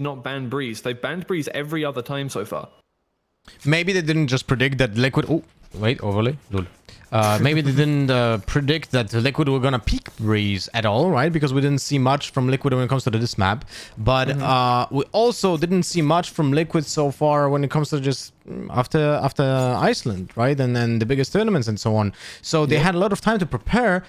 not ban Breeze. They've banned Breeze every other time so far. Maybe they didn't just predict that Liquid... Oh, wait, overlay. Lol. Maybe they didn't predict that Liquid were gonna peak Breeze at all, right? Because we didn't see much from Liquid when it comes to this map. But we also didn't see much from Liquid so far when it comes to just after Iceland, right? And then the biggest tournaments and so on. So they had a lot of time to prepare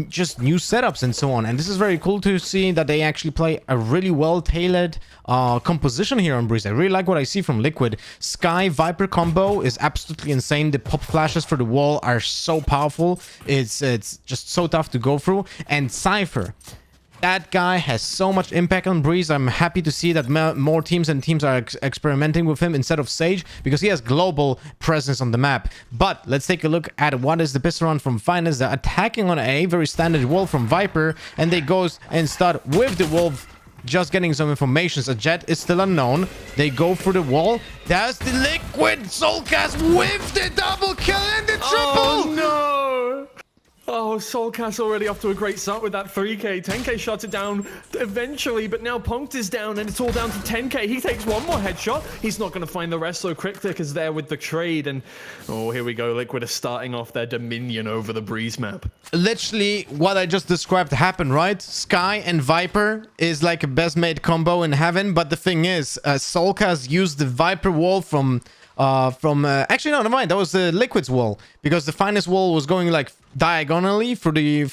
just new setups and so on, and this is very cool to see that they actually play a really well tailored composition here on Breeze. I really like what I see from Liquid. Sky Viper combo is absolutely insane. The pop flashes for the wall are so powerful. It's just so tough to go through. And Cypher, that guy has so much impact on Breeze. I'm happy to see that more teams are experimenting with him instead of Sage, because he has global presence on the map. But let's take a look at what is the pistol round from Finest. They're attacking on a very standard wall from Viper, and they go and start with the Wolf. Just getting some information. So Jet is still unknown. They go through the wall. There's the Liquid Soulcast with the double kill and the triple. Oh no! Oh, Soulcast already off to a great start with that 3k. 10k shuts it down eventually, but now Punked is down and it's all down to 10k. He takes one more headshot. He's not going to find the rest, so Cryptic is there with the trade. And oh, here we go. Liquid are starting off their dominion over the Breeze map. Literally what I just described happened, right? Sky and Viper is like a best made combo in heaven, but the thing is, Soulcast used the Viper wall from actually no, never mind, that was the Liquid's wall, because the Finest wall was going like diagonally through the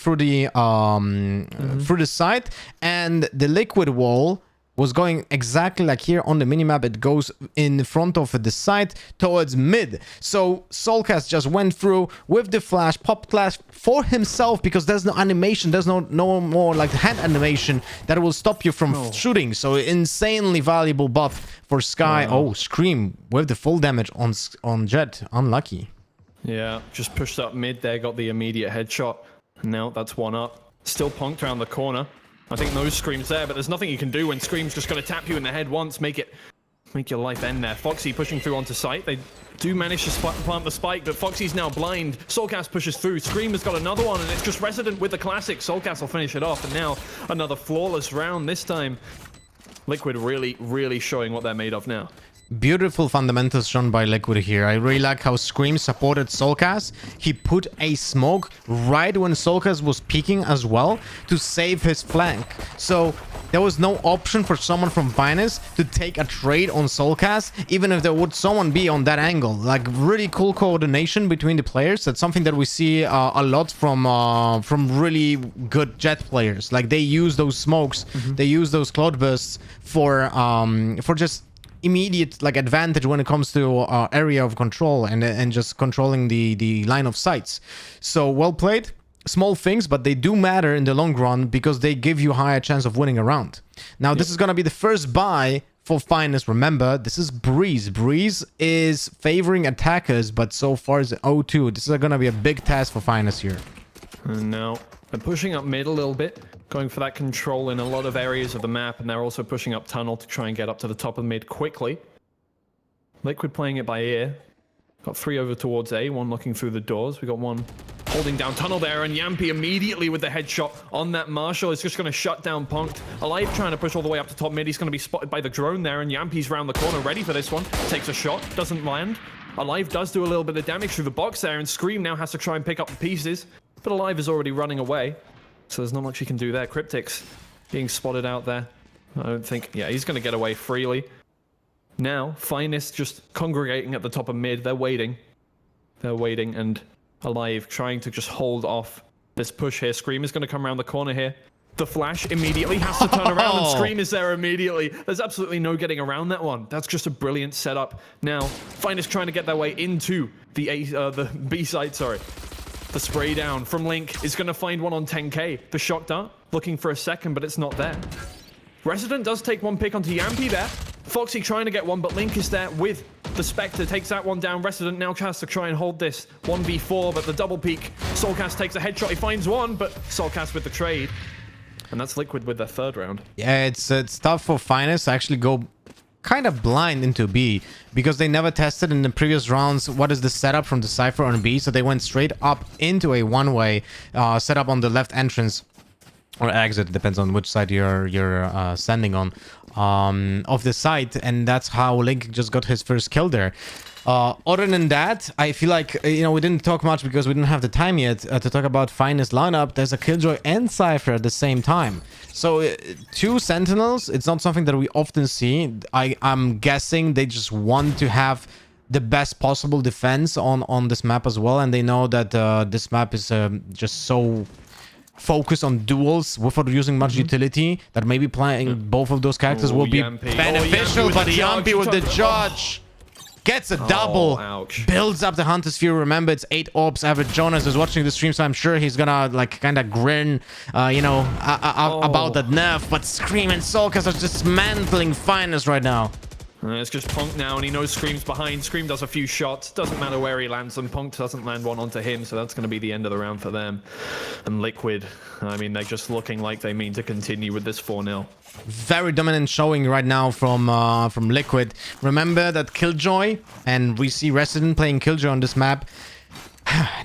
side, and the Liquid wall was going exactly like here on the minimap. It goes in front of the side towards mid. So Soulcast just went through with the flash, pop flash for himself, because there's no animation, there's no more like hand animation that will stop you from shooting. So insanely valuable buff for Sky. Oh, Scream with the full damage on Jet. Unlucky. Yeah, just pushed up mid there, got the immediate headshot. Now that's one up. Still Punked around the corner. I think no Scream's there, but there's nothing you can do when Scream's just going to tap you in the head once, make your life end there. Foxy pushing through onto site. They do manage to plant the spike, but Foxy's now blind. Soulcast pushes through. Scream has got another one, and it's just Resident with the classic. Soulcast will finish it off, and now another flawless round this time. Liquid really showing what they're made of now. Beautiful fundamentals shown by Liquid here. I really like how Scream supported Soulcast. He put a smoke right when Soulcast was peeking as well to save his flank. So there was no option for someone from Finest to take a trade on Soulcast, even if there would someone be on that angle. Like, really cool coordination between the players. That's something that we see a lot from really good Jet players. Like, they use those smokes, they use those cloud bursts for just immediate like advantage when it comes to area of control and just controlling the line of sights. So well played. Small things, but they do matter in the long run, because they give you a higher chance of winning a round. Now this is gonna be the first buy for Finest. Remember, this is Breeze. Breeze is favoring attackers, but so far it's 0-2. This is gonna be a big task for Finest here. And now they're pushing up mid a little bit, going for that control in a lot of areas of the map, and they're also pushing up tunnel to try and get up to the top of mid quickly. Liquid playing it by ear. Got 3 over towards A, 1 looking through the doors. We got 1 holding down tunnel there, and Yampy immediately with the headshot on that Marshall is just going to shut down Punked. Alive trying to push all the way up to top mid. He's going to be spotted by the drone there, and Yampy's round the corner ready for this one. Takes a shot, doesn't land. Alive does do a little bit of damage through the box there, and Scream now has to try and pick up the pieces, but Alive is already running away, so there's not much he can do there. Cryptic's being spotted out there. I don't think... Yeah, he's going to get away freely. Now, Finest just congregating at the top of mid. They're waiting. They're waiting, and Alive trying to just hold off this push here. Scream is going to come around the corner here. The flash immediately has to turn around, and Scream is there immediately. There's absolutely no getting around that one. That's just a brilliant setup. Now, Finest trying to get their way into the B side, sorry. The spray down from Link is going to find one on 10k. The shock dart looking for a second, but it's not there. Resident does take one pick onto Yampy there. Foxy trying to get one, but Link is there with the Spectre. Takes that one down. Resident now has to try and hold this 1v4, but the double peek. Soulcast takes a headshot. He finds one, but Soulcast with the trade. And that's Liquid with their 3rd round. Yeah, it's tough for Finest to actually go kind of blind into B, because they never tested in the previous rounds what is the setup from the Cypher on B, so they went straight up into a one-way setup on the left entrance or exit, depends on which side you're standing on. of the site, and that's how Link just got his first kill there. Other than that, I feel like, you know, we didn't talk much because we didn't have the time yet to talk about Finest lineup. There's a Killjoy and Cypher at the same time. So, two Sentinels, it's not something that we often see. I'm guessing they just want to have the best possible defense on this map as well. And they know that this map is just so focused on duels without using much utility that maybe playing both of those characters will be beneficial. But Yampy with the judge gets a double, builds up the Hunter's Fury. Remember, it's 8 orbs. Average Jonas is watching the stream, so I'm sure he's gonna like kind of grin, you know, about that nerf. But Scream and Soulcast are dismantling Finest right now. It's just Punk now, and he knows Scream's behind. Scream does a few shots. Doesn't matter where he lands them. Punk doesn't land one onto him, so that's going to be the end of the round for them. And Liquid, I mean, they're just looking like they mean to continue with this 4-0. Very dominant showing right now from Liquid. Remember that Killjoy, and we see Resident playing Killjoy on this map.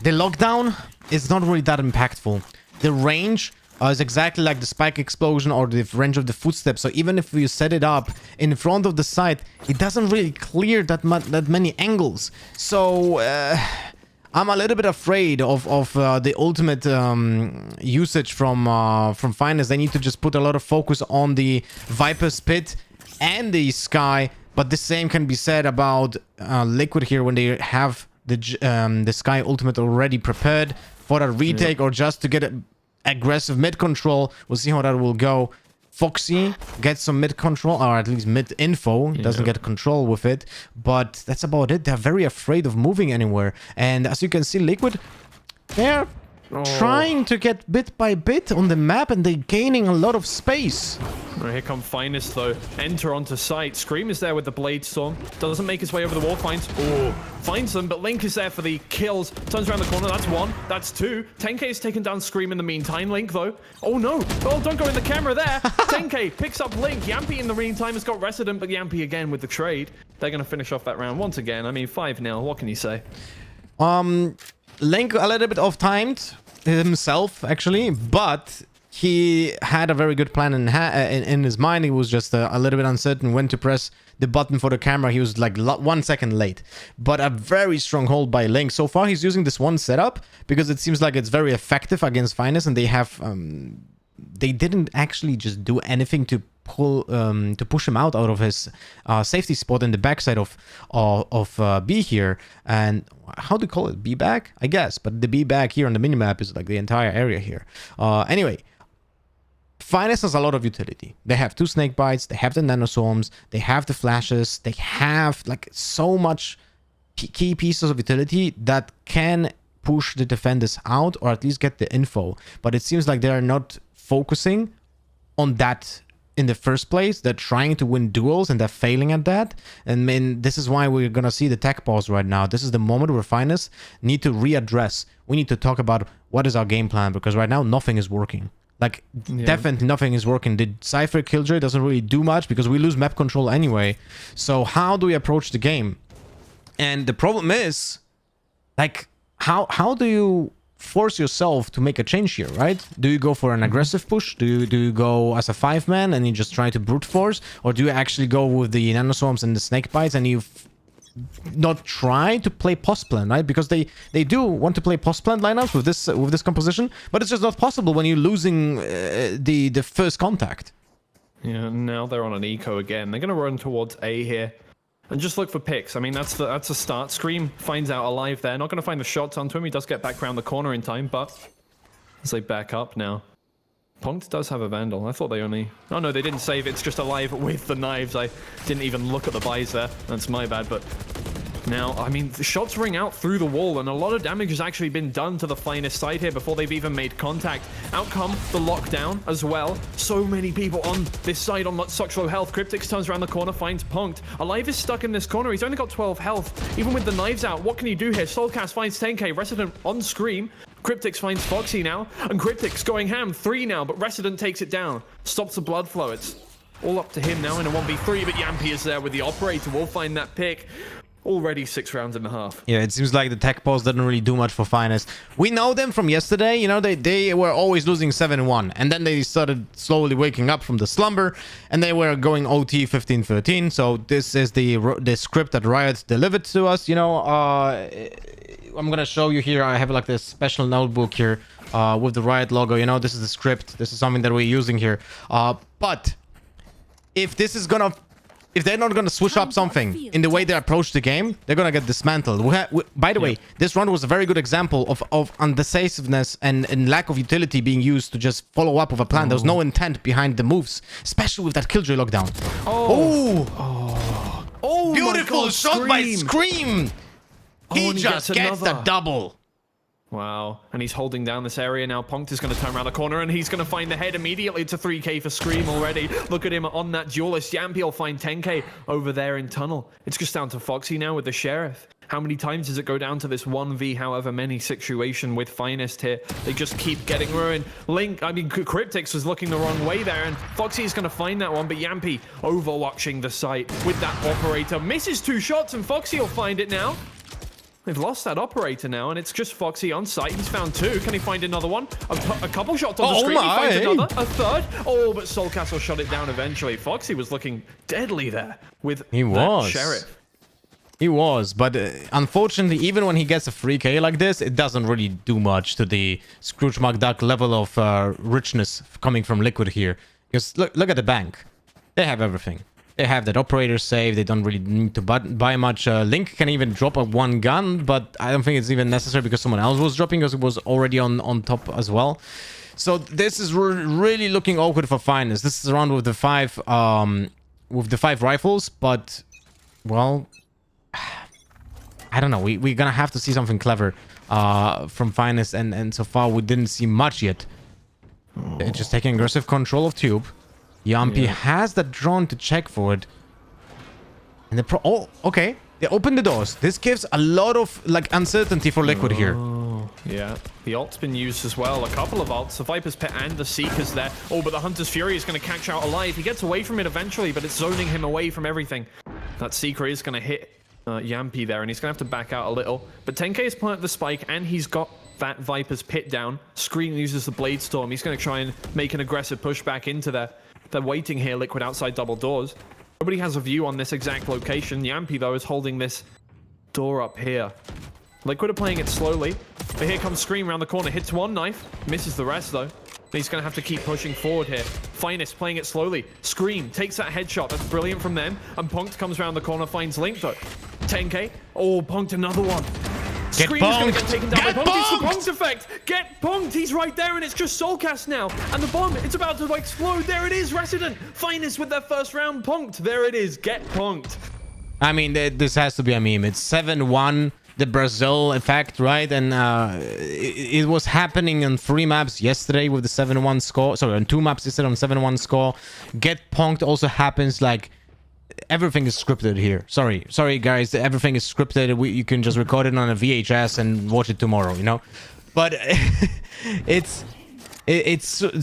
The lockdown is not really that impactful. The range is exactly like the spike explosion or the range of the footsteps. So even if you set it up in front of the site, it doesn't really clear that many angles. So I'm a little bit afraid of the ultimate usage from Finest. They need to just put a lot of focus on the Viper's Pit and the Sky. But the same can be said about Liquid here when they have the Sky ultimate already prepared for a retake or just to get aggressive mid control. We'll see how that will go. Foxy gets some mid control, or at least mid info. Doesn't get control with it, but that's about it. They're very afraid of moving anywhere, and as you can see, Liquid, they're trying to get bit by bit on the map, and they're gaining a lot of space. Right, here come Finest though. Enter onto site. Scream is there with the Blade Storm. Doesn't make his way over the wall. Finds them, but Link is there for the kills. Turns around the corner. That's 1. That's 2. 10K is taken down Scream in the meantime. Link though. Oh no. Oh, don't go in the camera there. 10K picks up Link. Yampy in the meantime has got Resident, but Yampy again with the trade. They're going to finish off that round once again. I mean, 5-0. What can you say? Link a little bit off-timed himself, actually, but he had a very good plan in his mind. He was just a little bit uncertain when to press the button for the camera. He was like 1 second late, but a very strong hold by Link. So far, he's using this one setup because it seems like it's very effective against Finest, and they have they didn't actually just do anything to push him out of his safety spot in the backside of B here. And how do you call it? B back, I guess. But the B back here on the minimap is like the entire area here. Anyway, Finest has a lot of utility. They have 2 snake bites, they have the nanoswarms, they have the flashes, they have like so much key pieces of utility that can push the defenders out or at least get the info. But it seems like they are not focusing on that in the first place. They're trying to win duels and they're failing at that. And this is why we're gonna see the tech pause right now. This is the moment where Finest need to readdress. We need to talk about what is our game plan, because right now nothing is working. Like, definitely nothing is working. The Cypher Killjoy doesn't really do much because we lose map control anyway. So how do we approach the game? And the problem is, like, how do you force yourself to make a change here, right? Do you go for an aggressive push? Do you go as a 5-man and you just try to brute force? Or do you actually go with the nanoswarms and the snake bites and you not try to play post plan, right? Because they do want to play post plan lineups with this composition, but it's just not possible when you're losing the first contact. Yeah, now they're on an eco again. They're going to run towards A here and just look for picks. I mean, that's a start. Scream finds out alive there. Not going to find the shots onto him. He does get back around the corner in time, but as they back up now. Punked does have a Vandal. I thought they only... Oh no, they didn't save. It's just alive with the knives. I didn't even look at the buys there. That's my bad, but... Now, I mean, the shots ring out through the wall, and a lot of damage has actually been done to the Finest side here before they've even made contact. Out come the lockdown as well. So many people on this side on such low health. Cryptix turns around the corner, finds Punked. Alive is stuck in this corner. He's only got 12 health. Even with the knives out, what can he do here? Soulcast finds 10k. Resident on Scream. Cryptix finds Foxy now, and Cryptix going ham. 3 now, but Resident takes it down. Stops the blood flow. It's all up to him now in a 1v3, but Yampy is there with the operator. We'll find that pick. Already 6 rounds and a half. Yeah, it seems like the tech pause didn't really do much for Finest. We know them from yesterday. You know, they were always losing 7-1. And then they started slowly waking up from the slumber. And they were going OT 15-13. So this is the script that Riot delivered to us. You know, I'm going to show you here. I have like this special notebook here with the Riot logo. You know, this is the script. This is something that we're using here. But if this is going to... If they're not going to switch up something in the way they approach the game, they're going to get dismantled. By the way, this round was a very good example of undecisiveness and lack of utility being used to just follow up with a plan. There was no intent behind the moves, especially with that Killjoy lockdown. Oh, beautiful God, shot by Scream. He just gets the double. Wow, and he's holding down this area now. Punkt is going to turn around the corner, and he's going to find the head immediately. It's a 3k for Scream already. Look at him on that duelist. Yampy will find 10k over there in Tunnel. It's just down to Foxy now with the Sheriff. How many times does it go down to this 1v however many situation with Finest here? They just keep getting ruined. Cryptix was looking the wrong way there, and Foxy is going to find that one, but Yampy overwatching the site with that operator. Misses 2 shots, and Foxy will find it now. They've lost that operator now, and it's just Foxy on site. He's found 2. Can he find another one? A couple shots on the screen. He finds another. A third. Oh, but Soulcastle shot it down eventually. Foxy was looking deadly there with that Sheriff. He was, but unfortunately, even when he gets a 3k like this, it doesn't really do much to the Scrooge McDuck level of richness coming from Liquid here. Because look at the bank. They have everything. They have that operator save. They don't really need to buy much. Link can even drop a 1 gun, but I don't think it's even necessary because someone else was dropping because it was already on top as well. So this is really looking awkward for Finest. This is around with the 5 rifles, but well, I don't know. We're gonna have to see something clever from Finest, and so far we didn't see much yet. They're just taking aggressive control of Tube. Yampy has that drone to check for it. And okay. They opened the doors. This gives a lot of like uncertainty for Liquid here. Yeah, the ult's been used as well. A couple of ults. The Viper's Pit and the Seeker's there. Oh, but the Hunter's Fury is going to catch out alive. He gets away from it eventually, but it's zoning him away from everything. That Seeker is going to hit Yampy there, and he's going to have to back out a little. But 10k has planted the spike, and he's got that Viper's Pit down. Screen uses the Blade Storm. He's going to try and make an aggressive push back into there. They're waiting here, Liquid outside double doors. Nobody has a view on this exact location. Yampy, though, is holding this door up here. Liquid are playing it slowly. But here comes Scream around the corner. Hits 1 knife. Misses the rest, though. He's going to have to keep pushing forward here. Finest playing it slowly. Scream takes that headshot. That's brilliant from them. And Punkt comes around the corner, finds Link, though. 10k. Oh, Punkt another one. Scream is going to get taken down by Punkt. It's the Punkt effect. Get Punkt. He's right there, and it's just Soulcast now. And the bomb, it's about to explode. There it is, Resident. Finest with their first round. Punkt. There it is. Get Punkt. I mean, this has to be a meme. It's 7-1, the Brazil effect, right? And it was happening on 3 maps yesterday with the 7-1 score. Sorry, on 2 maps yesterday on 7-1 score. Get Punked also happens like... Everything is scripted here. Sorry guys, everything is scripted. You can just record it on a VHS and watch it tomorrow, you know. But it's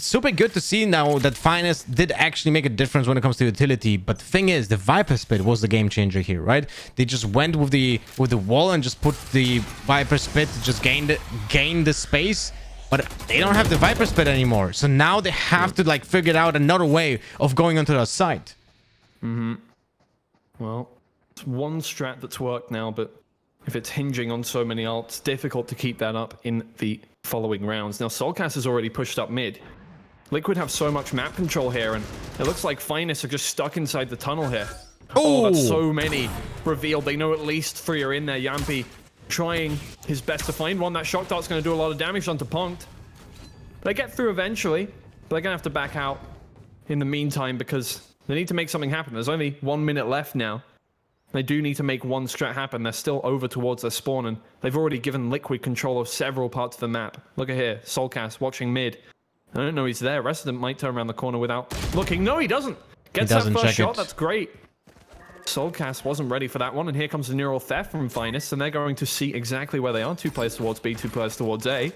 super good to see now that Finest did actually make a difference when it comes to utility. But the thing is, the Viper's Pit was the game changer here, right? They just went with the wall and just put the Viper's Pit to just gain the space. But they don't have the Viper's Pit anymore, so now they have to like figure out another way of going onto the site. Well, it's one strat that's worked now, but if it's hinging on so many ults, difficult to keep that up in the following rounds. Now, Soulcast has already pushed up mid. Liquid have so much map control here, and it looks like Finest are just stuck inside the tunnel here. Oh, that's so many revealed. They know at least 3 are in there. Yampy trying his best to find one. That shock dart's going to do a lot of damage onto Punkt. They get through eventually, but they're going to have to back out in the meantime because... they need to make something happen. There's only 1 minute left now. They do need to make one strat happen. They're still over towards their spawn, and they've already given Liquid control of several parts of the map. Look at here. Soulcast watching mid. I don't know he's there. Resident might turn around the corner without looking. No, he doesn't. Gets that first shot. That's great. Soulcast wasn't ready for that one, and here comes the neural theft from Finest, and they're going to see exactly where they are. 2 players towards B, 2 players towards A.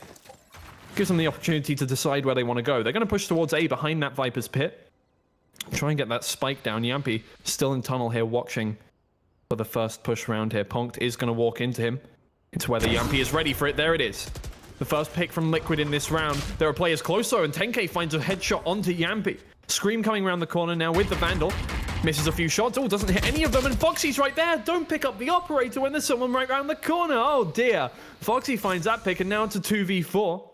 Gives them the opportunity to decide where they want to go. They're going to push towards A behind that Viper's Pit. Try and get that spike down. Yampy still in tunnel here watching for the first push round here. Punkt is going to walk into him. It's whether Yampi is ready for it. There it is. The first pick from Liquid in this round. There are players closer, and 10K finds a headshot onto Yampi. Scream coming around the corner now with the Vandal. Misses a few shots. Oh, doesn't hit any of them. And Foxy's right there. Don't pick up the operator when there's someone right around the corner. Oh, dear. Foxy finds that pick, and now it's a 2v4.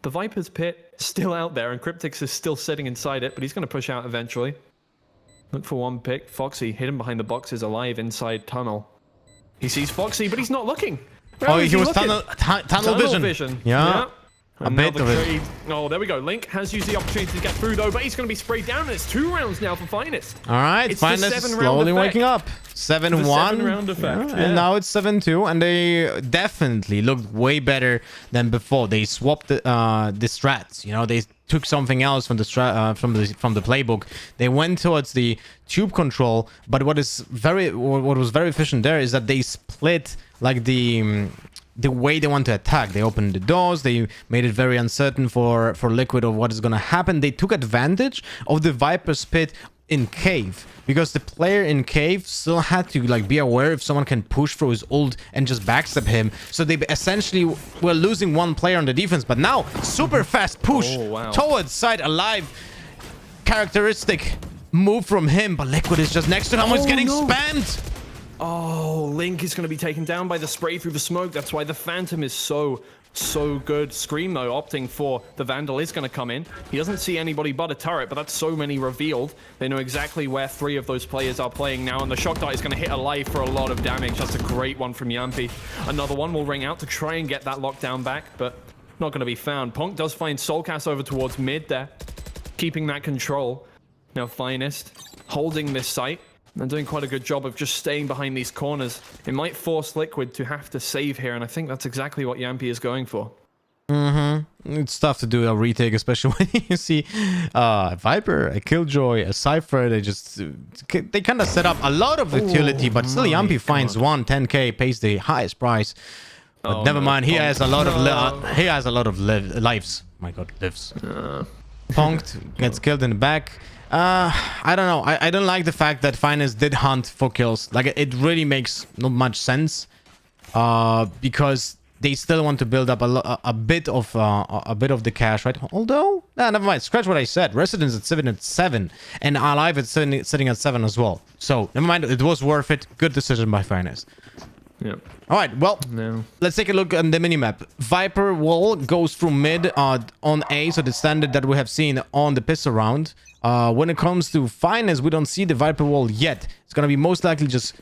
The Viper's pit still out there, and Cryptix is still sitting inside it, but he's going to push out eventually. Look for one pick. Foxy hidden behind the boxes, alive inside tunnel. He sees Foxy, but he's not looking. Oh, he was tunnel vision. Yeah. A bit of it. Oh, there we go. Link has used the opportunity to get through, though, but he's going to be sprayed down, and it's 2 rounds now for Finest. All right, Finest slowly waking up. 7-1. 7-round effect. Yeah. And now it's 7-2, and they definitely looked way better than before. They swapped the strats. You know, they took something else from the from the playbook. They went towards the tube control, but what was very efficient there is that they split like the way they want to attack. They opened the doors. They made it very uncertain for Liquid of what is going to happen. They took advantage of the Viper's pit in cave, because the player in cave still had to like be aware if someone can push through his ult and just backstab him. So they essentially were losing one player on the defense, but now super fast push towards side alive. Characteristic move from him, but Liquid is just next to him. He's getting spammed. Oh, Link is going to be taken down by the spray through the smoke. That's why the Phantom is so good. Scream, though, opting for the Vandal is going to come in. He doesn't see anybody but a turret, but that's so many revealed. They know exactly where 3 of those players are playing now, and the shock dart is going to hit alive for a lot of damage. That's a great one from Yampi. Another one will ring out to try and get that lockdown back, but not going to be found. Punk does find Soulcast over towards mid there, keeping that control. Now Finest holding this site. They're doing quite a good job of just staying behind these corners. It might force Liquid to have to save here, and I think that's exactly what Yampi is going for. It's tough to do a retake, especially when you see a Viper, a Killjoy, a Cypher. They kind of set up a lot of utility, but still Yampi finds 10K, pays the highest price. But never mind, he has a lot of lives. My God, lives. Punked, gets killed in the back. I don't know. I don't like the fact that Finest did hunt for kills. Like, it really makes not much sense. Because they still want to build up a bit of the cash, right? Although, never mind. Scratch what I said. Residence at 7, and Alive at sitting at 7 as well. So never mind. It was worth it. Good decision by Finest. Yeah. All right, well, let's take a look on the minimap. Viper wall goes through mid on A, so the standard that we have seen on the pistol round. When it comes to Finest, we don't see the Viper wall yet. It's going to be most likely just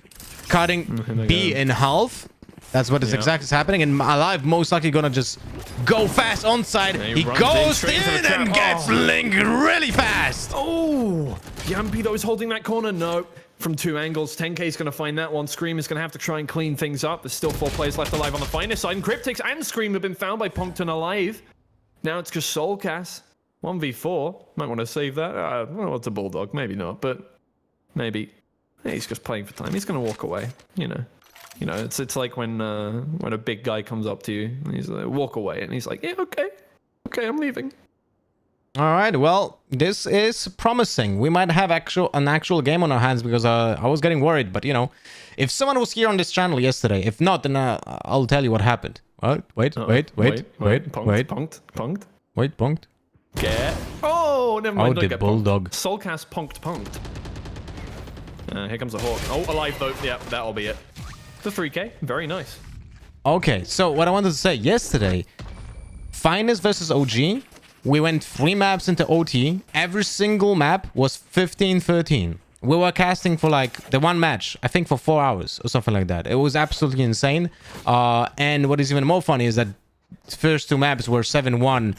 cutting B in half. That's what is exactly happening. And Alive most likely going to just go fast on side. He goes in and gets Link really fast. Oh, Yampi, though, is holding that corner. No. From 2 angles, 10K is going to find that one. Scream is going to have to try and clean things up. There's still 4 players left alive on the Finest side. And Cryptix and Scream have been found by Punked and Alive. Now it's just Soulcast. 1v4. Might want to save that. Well, it's a Bulldog. Maybe not, but maybe. Hey, he's just playing for time. He's going to walk away. You know, it's like when a big guy comes up to you and he's like, walk away. And he's like, yeah, okay, I'm leaving. All right, well, this is promising. We might have an actual game on our hands, because I was getting worried. But, if someone was here on this channel yesterday, if not, then I'll tell you what happened. What? Wait. Punked. Wait, punked. Get. Oh, never mind. Oh, the Bulldog. Soulcast punked. Here comes the Hawk. Oh, Alive, though. Yeah, that'll be it. The 3K. Very nice. Okay, so what I wanted to say, yesterday, Finest versus OG, we went 3 maps into OT. Every single map was 15-13. We were casting for like the one match, I think for 4 hours or something like that. It was absolutely insane. And what is even more funny is that the first 2 maps were 7-1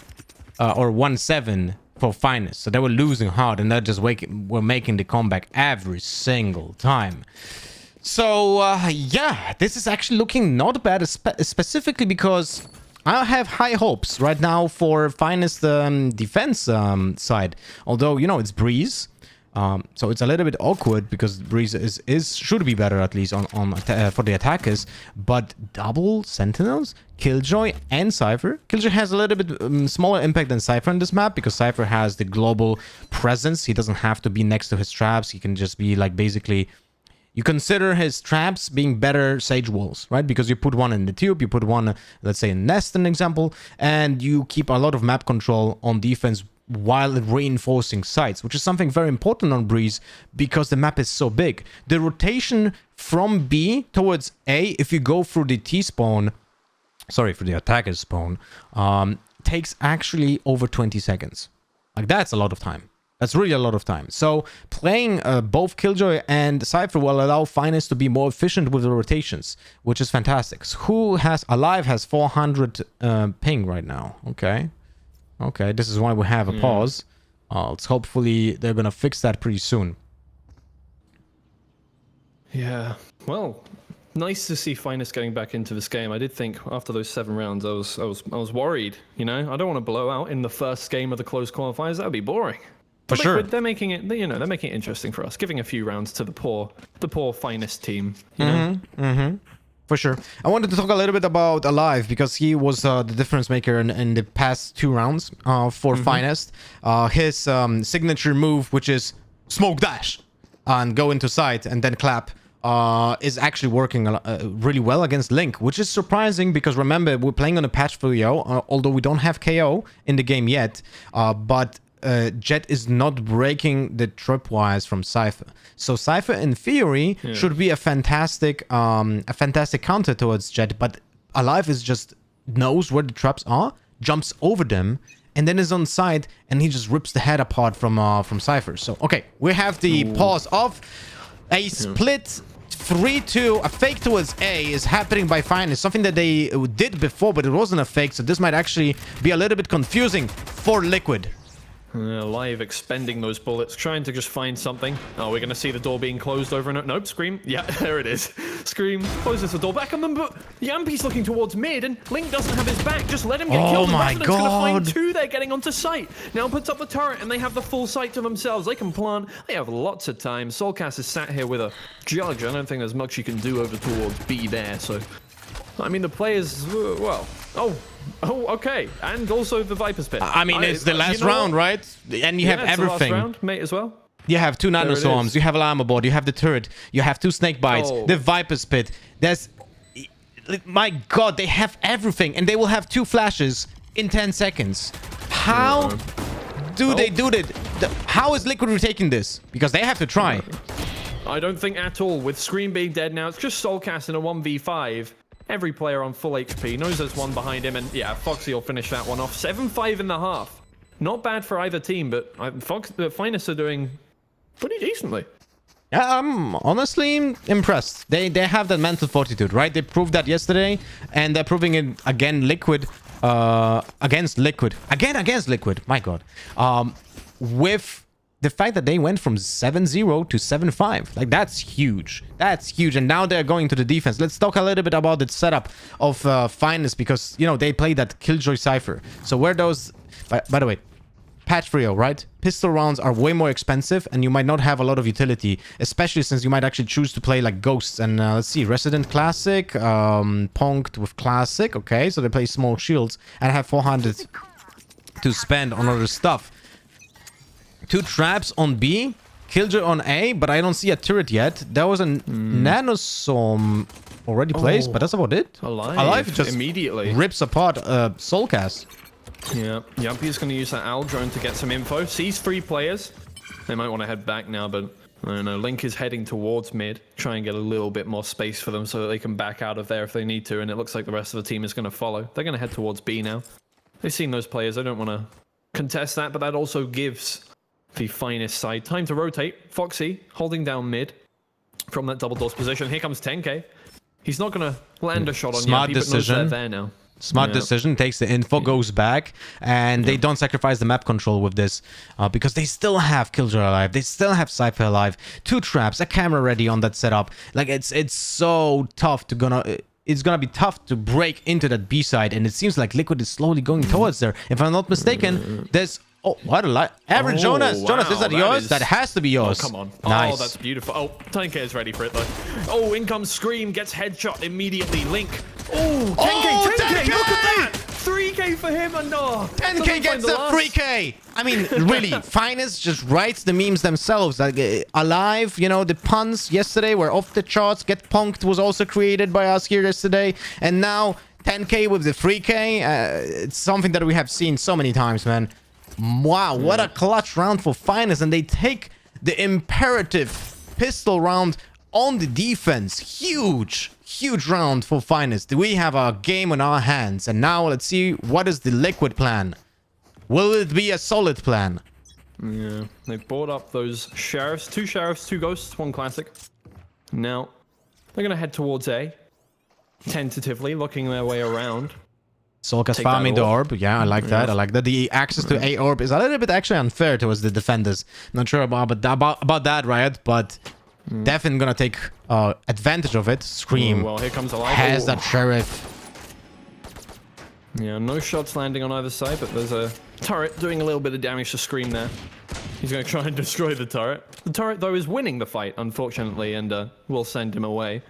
or 1-7 for Finest. So they were losing hard, and they just were making the comeback every single time. So, yeah, this is actually looking not bad, specifically because I have high hopes right now for Finest defense side. Although, it's Breeze. So it's a little bit awkward because Breeze should be better, at least for the attackers. But double Sentinels, Killjoy and Cypher. Killjoy has a little bit smaller impact than Cypher in this map, because Cypher has the global presence. He doesn't have to be next to his traps. He can just be like basically You consider his traps being better sage walls, right? Because you put one in the tube, you put one, let's say, in nest, an example, and you keep a lot of map control on defense while reinforcing sites, which is something very important on Breeze because the map is so big. The rotation from B towards A, if you go through the T spawn, sorry, for the attacker's spawn, takes actually over 20 seconds. Like, that's a lot of time. That's really a lot of time. So playing both Killjoy and Cypher will allow Finest to be more efficient with the rotations, which is fantastic. So who has Alive has 400 ping right now. Okay. Okay, this is why we have a pause. Let's hopefully they're gonna fix that pretty soon. Yeah. Well, nice to see Finest getting back into this game. I did think after those 7 rounds, I was worried. You know, I don't want to blow out in the first game of the closed qualifiers. That would be boring. For sure. They're making it, you know, they're making it interesting for us, giving a few rounds to the poor Finest team. You know? For sure. I wanted to talk a little bit about Alive because he was the difference maker in the past 2 rounds for Finest. His signature move, which is smoke dash and go into sight and then clap, is actually working really well against Link, which is surprising because remember, we're playing on a patch video, although we don't have KO in the game yet, but Jet is not breaking the tripwires from Cypher. So Cypher, in theory, should be a fantastic counter towards Jet, but Alive is just knows where the traps are, jumps over them, and then is on side, and he just rips the head apart from Cypher. So, okay, we have the pause off. A split 3-2, a fake towards A is happening by Finest, something that they did before, but it wasn't a fake, so this might actually be a little bit confusing for Liquid. Live expending those bullets, trying to just find something. Oh, we're going to see the door being closed over and over. Nope, Scream. Yeah, there it is. Scream closes the door back on them, but Yampi's looking towards mid, and Link doesn't have his back. Just let him get killed. Oh my God. Going to find 2. They're getting onto site. Now puts up the turret, and they have the full site to themselves. They can plant. They have lots of time. Soulcast is sat here with a judge. I don't think there's much you can do over towards B there, so... I mean, the players, well... Oh, okay. And also the Viper's Pit. I mean, it's the last round, right? And you have everything. It's the last round, mate, as well. You have 2 nanoswarms, you have an armor board, you have the turret, you have 2 snake bites, the Viper's Pit. There's... My God, they have everything, and they will have 2 flashes in 10 seconds. How do they do that? How is Liquid retaking this? Because they have to try. I don't think at all. With Scream being dead now, it's just Soulcast in a 1v5. Every player on full HP knows there's one behind him, and yeah, Foxy will finish that one off. 7-5 in the half. Not bad for either team, but the Finest are doing pretty decently. Yeah, I'm honestly impressed. They have that mental fortitude, right? They proved that yesterday, and they're proving it again. Liquid against Liquid. Again against Liquid. My God. With the fact that they went from 7-0 to 7-5, like, that's huge. That's huge. And now they're going to the defense. Let's talk a little bit about the setup of Finest, because, you know, they play that Killjoy Cypher. So where those... By the way, patch 3.0, right? Pistol rounds are way more expensive, and you might not have a lot of utility, especially since you might actually choose to play like Ghosts. And let's see, Resident Classic, Punked with Classic. Okay, so they play small shields and have 400 to spend on other stuff. 2 traps on B, Killjoy on A, but I don't see a turret yet. There was a nanoswarm already placed, but that's about it. Alive just immediately rips apart Soulcast. Yeah, Yampi's going to use that owl drone to get some info. Sees 3 players. They might want to head back now, but I don't know. Link is heading towards mid, try and get a little bit more space for them so that they can back out of there if they need to, and it looks like the rest of the team is going to follow. They're going to head towards B now. They've seen those players. They don't want to contest that, but that also gives the Finest side time to rotate. Foxy holding down mid from that double doors position. Here comes 10K. He's not going to land a shot on Smart Yampi, decision. but knows they're there now. Smart decision, takes the info, goes back, and they don't sacrifice the map control with this, because they still have Killjoy alive, they still have Cypher alive, 2 traps, a camera ready on that setup. Like, it's so tough to it's gonna be tough to break into that B side, and it seems like Liquid is slowly going towards there. If I'm not mistaken, there's... Oh, what a light. Average Jonas. Wow, Jonas, is that yours? That has to be yours. Oh, come on. Nice. Oh, that's beautiful. Oh, 10K is ready for it, though. Oh, in comes Scream. Gets headshot immediately. Link. Oh, 10K. 10K. Look at that. 3 3K for him, and 10K gets a 3K. I mean, really, Finest just writes the memes themselves. Like, Alive, you know, the puns yesterday were off the charts. Get Punked was also created by us here yesterday. And now 10K with the 3K. It's something that we have seen so many times, man. Wow, what a clutch round for Finest. And they take the imperative pistol round on the defense. Huge round for Finest. We have a game on our hands. And now let's see, what is the Liquid plan? Will it be a solid plan? Yeah, they've bought up those sheriffs. 2 sheriffs, 2 ghosts, 1 classic. Now, they're going to head towards A. Tentatively, looking their way around. Solkas farming the orb. Yeah, I like that. I like that. The access to A orb is a little bit actually unfair towards the defenders. Not sure about that, Riot, but definitely going to take advantage of it. Scream. Well, here comes Alive. Has that sheriff. Yeah, no shots landing on either side, but there's a turret doing a little bit of damage to Scream there. He's going to try and destroy the turret. The turret, though, is winning the fight, unfortunately, and will send him away.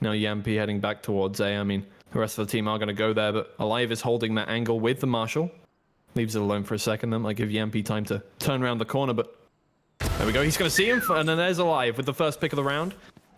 Now Yampy heading back towards A. I mean, the rest of the team are going to go there, but Alive is holding that angle with the Marshal. Leaves it alone for a second. That might give Yampy time to turn around the corner, but there we go. He's going to see him, and then there's Alive with the first pick of the round.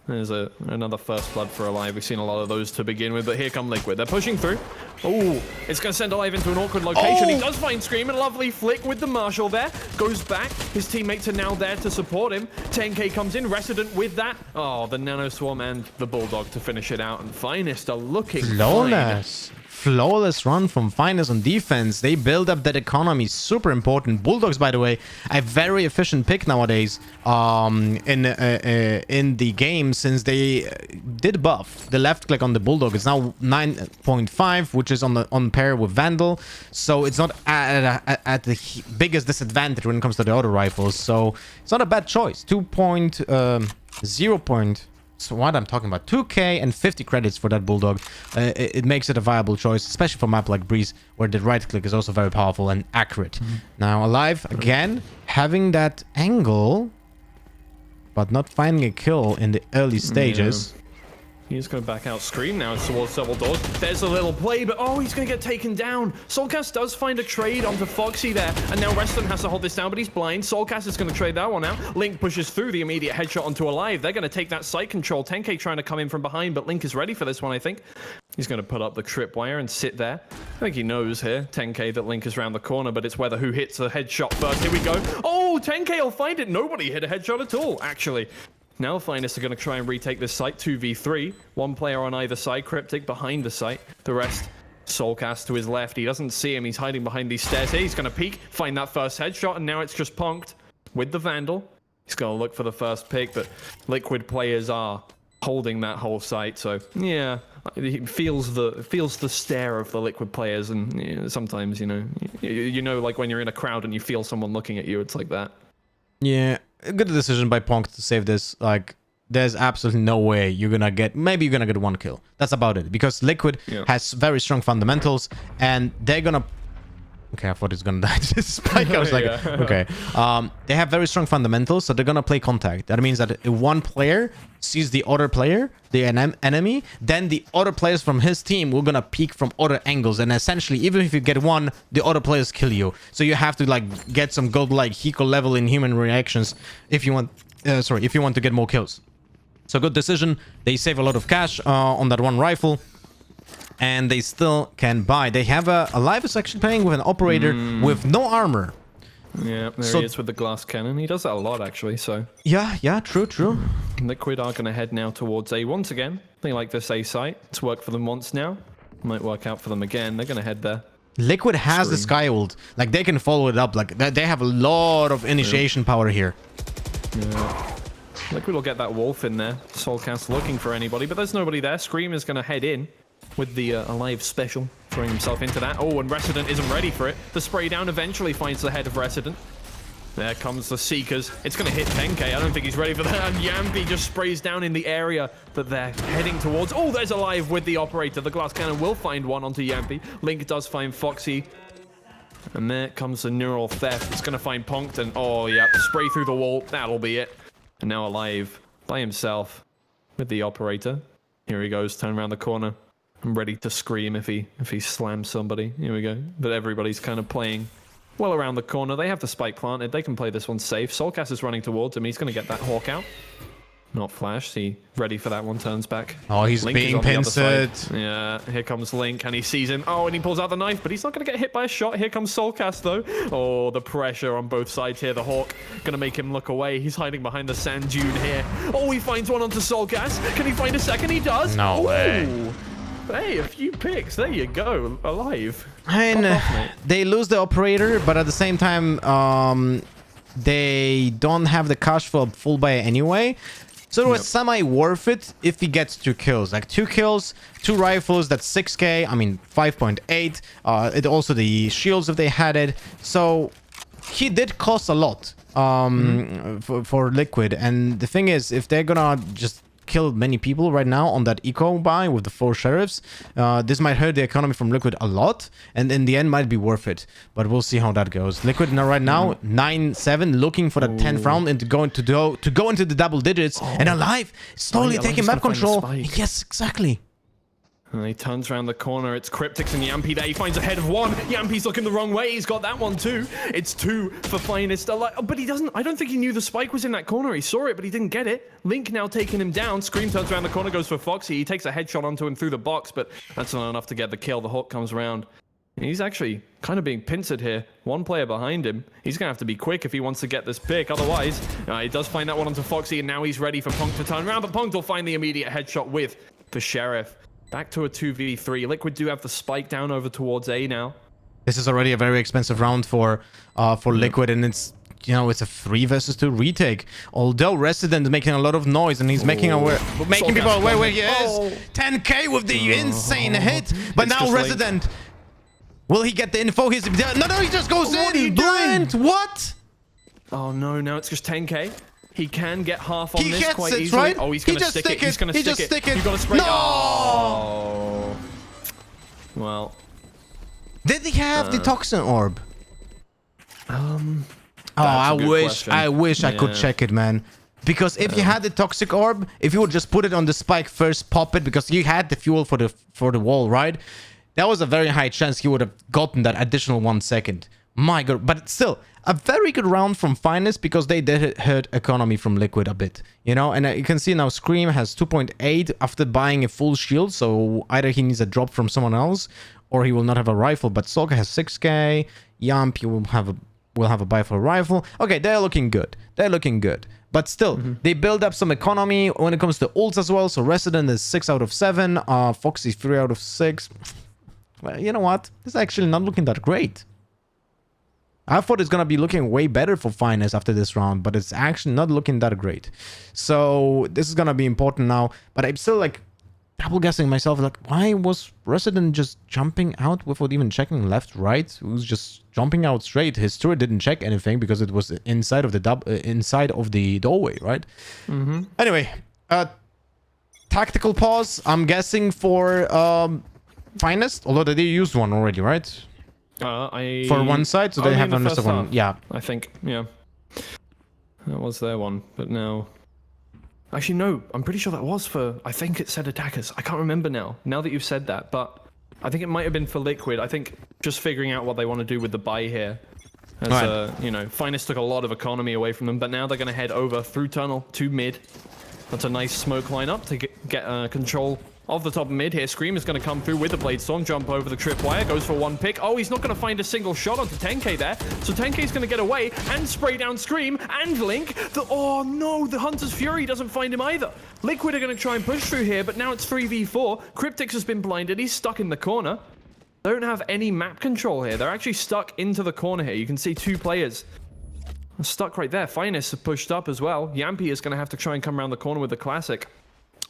There's another first blood for Alive. We've seen a lot of those to begin with, but here come Liquid. They're pushing through. Oh, it's going to send Alive into an awkward location. He does find Scream, and a lovely flick with the Marshal there. Goes back. His teammates are now there to support him. 10K comes in. Resident with that. Oh, the Nano Swarm and the Bulldog to finish it out. And Finest are looking flawless. Flawless run from Finest on defense. They build up that economy. Super important. Bulldogs, by the way, a very efficient pick nowadays in the game, since they did buff the left click on the Bulldog. It's now 9.5, which is on pair with Vandal, so it's not at the biggest disadvantage when it comes to the auto rifles. So it's not a bad choice. 2.0. So what I'm talking about, 2K and 50 credits for that Bulldog. It makes it a viable choice, especially for a map like Breeze, where the right click is also very powerful and accurate. Now Alive, again, having that angle, but not finding a kill in the early stages. He's going to back out Scream now towards double doors. There's a little play, but he's going to get taken down. Soulcast does find a trade onto Foxy there, and now Reston has to hold this down, but he's blind. Soulcast is going to trade that one out. Link pushes through the immediate headshot onto Alive. They're going to take that site control. 10K trying to come in from behind, but Link is ready for this one, I think. He's going to put up the tripwire and sit there. I think he knows here, 10K, that Link is around the corner, but it's whether who hits the headshot first. Here we go. Oh, 10K will find it. Nobody hit a headshot at all, actually. Now Finest are going to try and retake this site, 2v3. 1 player on either side, Cryptic behind the site. The rest, Soulcast to his left. He doesn't see him. He's hiding behind these stairs here. He's going to peek, find that first headshot, and now it's just Punked with the Vandal. He's going to look for the first pick, but Liquid players are holding that whole site. So, yeah, he feels the stare of the Liquid players, and sometimes, you know, like when you're in a crowd and you feel someone looking at you, it's like that. Yeah. A good decision by Punk to save this. Like, there's absolutely no way you're gonna get... Maybe you're gonna get 1 kill. That's about it. Because Liquid has very strong fundamentals, and they're gonna... Okay, I thought it's gonna die. Spike, I was like, okay. They have very strong fundamentals, so they're gonna play contact. That means that if one player sees the other player, the enemy, then the other players from his team will gonna peek from other angles, and essentially, even if you get 1, the other players kill you. So you have to like get some godlike Hiko level in human reactions if you want. If you want to get more kills. So good decision. They save a lot of cash on that 1 rifle. And they still can buy. They have Alive is actually playing with an operator with no armor. Yeah, there he is with the glass cannon. He does that a lot, actually, so... Yeah, true. Liquid are going to head now towards A once again. They like this A site. It's worked for them once now. Might work out for them again. They're going to head there. Liquid has the Sky ult. Like, they can follow it up. Like, they have a lot of initiation power here. Yeah. Liquid will get that Wolf in there. Soulcast looking for anybody, but there's nobody there. Scream is going to head in with the Alive special, throwing himself into that. Oh, and Resident isn't ready for it. The spray down eventually finds the head of Resident. There comes the Seekers. It's going to hit 10K. I don't think he's ready for that. And Yampy just sprays down in the area that they're heading towards. Oh, there's Alive with the operator. The glass cannon will find one onto Yampy. Link does find Foxy. And there comes the neural theft. It's going to find Punked, and oh, yeah, spray through the wall. That'll be it. And now Alive by himself with the operator. Here he goes, turn around the corner. I'm ready to scream if he slams somebody. Here we go. But everybody's kind of playing well around the corner. They have the spike planted. They can play this one safe. Soulcast is running towards him. He's going to get that Hawk out. Not Flash. He ready for that one. Turns back. Oh, he's Link being pincered. Yeah, here comes Link, and he sees him. Oh, and he pulls out the knife, but he's not going to get hit by a shot. Here comes Soulcast, though. Oh, the pressure on both sides here. The Hawk going to make him look away. He's hiding behind the sand dune here. Oh, he finds one onto Soulcast. Can he find a second? He does. No way. Hey, a few picks. There you go. Alive. And they lose the operator, but at the same time, they don't have the cash for a full buy anyway. So it was semi worth it if he gets 2 kills. Like 2 kills, 2 rifles, that's 6k. I mean, 5.8. It also the shields if they had it. So he did cost a lot for Liquid. And the thing is, if they're gonna just kill many people right now on that eco buy with the 4 sheriffs, this might hurt the economy from Liquid a lot, and in the end might be worth it, but we'll see how that goes. Liquid now right now 9-7, looking for that 10th round and to go into the double digits, and Alive slowly taking map control. Yes, exactly. And he turns around the corner. It's Cryptix and Yampy there. He finds a head of 1. Yampy's looking the wrong way. He's got that one too. It's 2 for Finest. But he doesn't... I don't think he knew the spike was in that corner. He saw it, but he didn't get it. Link now taking him down. Scream turns around the corner, goes for Foxy. He takes a headshot onto him through the box, but that's not enough to get the kill. The Hawk comes around. He's actually kind of being pincered here. 1 player behind him. He's going to have to be quick if he wants to get this pick. Otherwise, he does find that one onto Foxy, and now he's ready for Punk to turn around. But Punk will find the immediate headshot with the Sheriff. Back to a 2v3. Liquid do have the spike down over towards A now. This is already a very expensive round for Liquid, and it's, you know, it's a 3 versus 2 retake. Although Resident is making a lot of noise, and he's making people aware where he is. 10k with the insane hit, but now Resident. Will he get the info? He's no, he just goes in blind. What? Oh no, now it's just 10k. He can get half on this quite it, easily. Right? Oh, he's gonna stick it. He's gonna stick it. You've got to spray. No! Oh. Well. Did he have the toxin orb? Oh, I wish I could check it, man. Because if you had the toxic orb, if you would just put it on the spike first, pop it, because you had the fuel for the wall, right? That was a very high chance he would have gotten that additional 1 second. My god, but still, a very good round from Finest, because they did hurt economy from Liquid a bit, you know? And you can see now Scream has 2.8 after buying a full shield, so either he needs a drop from someone else, or he will not have a rifle. But Solka has 6k, Yamp, you will have a buy for a rifle. Okay, they're looking good. They're looking good. But still, they build up some economy when it comes to ults as well. So Resident is 6 out of 7, Foxy 3 out of 6. Well, you know what? It's actually not looking that great. I thought it's going to be looking way better for Finest after this round, but it's actually not looking that great. So this is going to be important now. But I'm still like double guessing myself, like, why was Resident just jumping out without even checking left, right? He was just jumping out straight. His turret didn't check anything because it was inside of the doorway, right? Anyway, tactical pause, I'm guessing for Finest, although they used one already, right? For one side, so they have a missed one. Yeah, I think. Yeah, that was their one, but now. Actually, no. I'm pretty sure that was for. I think it said attackers. I can't remember now. Now that you've said that, but I think it might have been for Liquid. I think just figuring out what they want to do with the buy here. As you know, Finest took a lot of economy away from them, but now they're going to head over through tunnel to mid. That's a nice smoke lineup to get control of the top mid here. Scream is going to come through with the Blade Storm, jump over the tripwire, goes for 1 pick. Oh, he's not going to find a single shot onto 10k there. So 10k is going to get away and spray down Scream and Link. Oh no, the Hunter's Fury doesn't find him either. Liquid are going to try and push through here, but now it's 3v4. Cryptix has been blinded. He's stuck in the corner. They don't have any map control here. They're actually stuck into the corner here. You can see 2 players stuck right there. Finest have pushed up as well. Yampy is going to have to try and come around the corner with the Classic.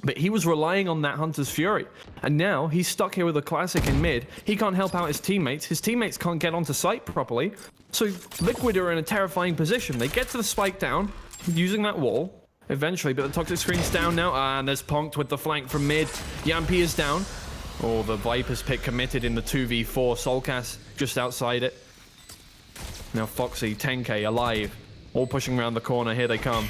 But he was relying on that Hunter's Fury. And now he's stuck here with a Classic in mid. He can't help out his teammates. His teammates can't get onto site properly. So Liquid are in a terrifying position. They get to the spike down using that wall eventually. But the toxic screen's down now. And there's Punked with the flank from mid. Yampy is down. Oh, the Viper's pick committed in the 2v4. Soulcast just outside it. Now Foxy, 10k, alive. All pushing around the corner. Here they come.